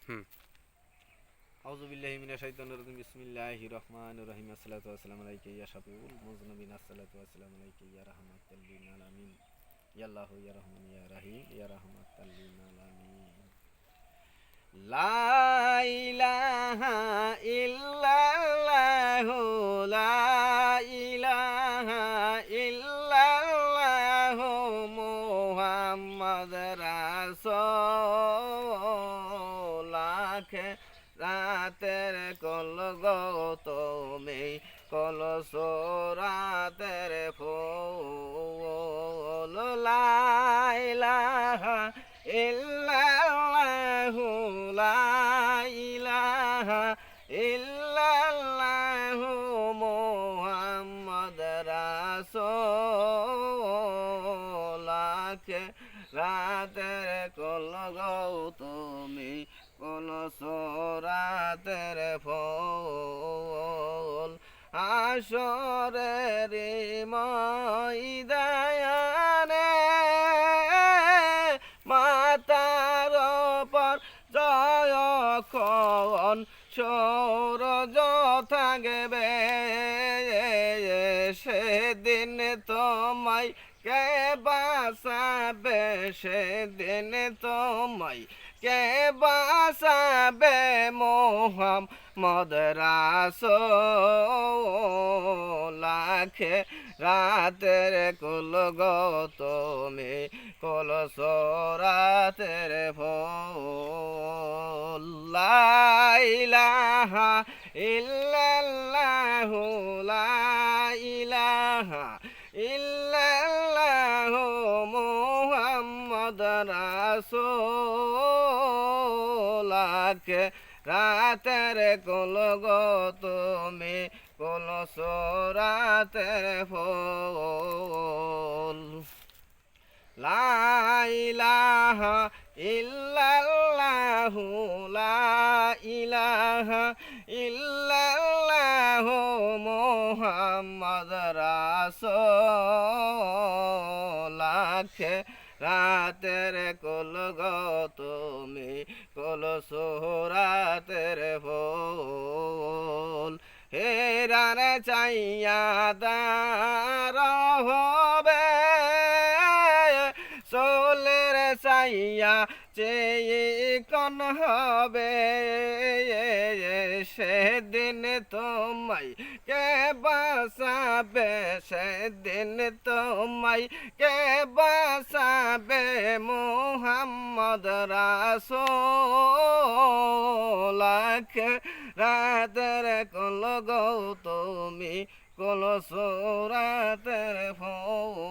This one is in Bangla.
হুম। আউযু বিল্লাহি মিনাশ শাইতানির রাজিম বিসমিল্লাহির রহমানির রহিম আসসালাতু ওয়াসসালামু আলাইকা ইয়া শাফিউল মুযনিবিন আসসালাতু ওয়াসসালামু আলাইকা ইয়া রাহমাতাল লিল আলামিন ইয়া আল্লাহু ইয়া রহমান ইয়া রাহিম ইয়া রাহমাতাল লিল আলামিন লা ইলাহা ইল্লাল্লাহু লা ইলাহা ইল্লাল্লাহু মুহাম্মাদুর রাসূল রাতের কল গো তুমি কলস রাতের ফুল লা ইলাহা ইল্লাল্লাহু লা ইলাহা ইল্লাল্লাহু মুহাম্মদ রাসূল রাতের কল গো তুমি কলস রাতের ফুল হাসরের ময়দানে মাতার পর যখন সূরজ থাকবে সেদিন তোমায় কে বাঁচাবে সেদিন তোমায় কে বাঁচাবে মোহাম্মদ রাসূল রাতের কুল গো তুমি কলস রাতের ফুল লা ইলাহা ইল্লাল্লাহু লা ইলাহা ইল্লাল্লাহু মুহাম্মদ রাসূল রাতের কুল গো তুমি কলস রাতের ফুল লা ইলাহা ইল্লাল্লাহু লা ইলাহা ইল্লাল্লাহু মুহাম্মদ রাসূল রাতের কুল গো তুমি কলস রাতের ফুল হেরার চাইয়া দার হবে সোলের চাইয়া চেয়ে কন হবে সেদিন তোমায় কে বাঁচাবে সেদিন তোমায় কে বাঁচাবে মুহাম্মদ রাসূল রাতের কুল গো তুমি কলস রাতের ফুল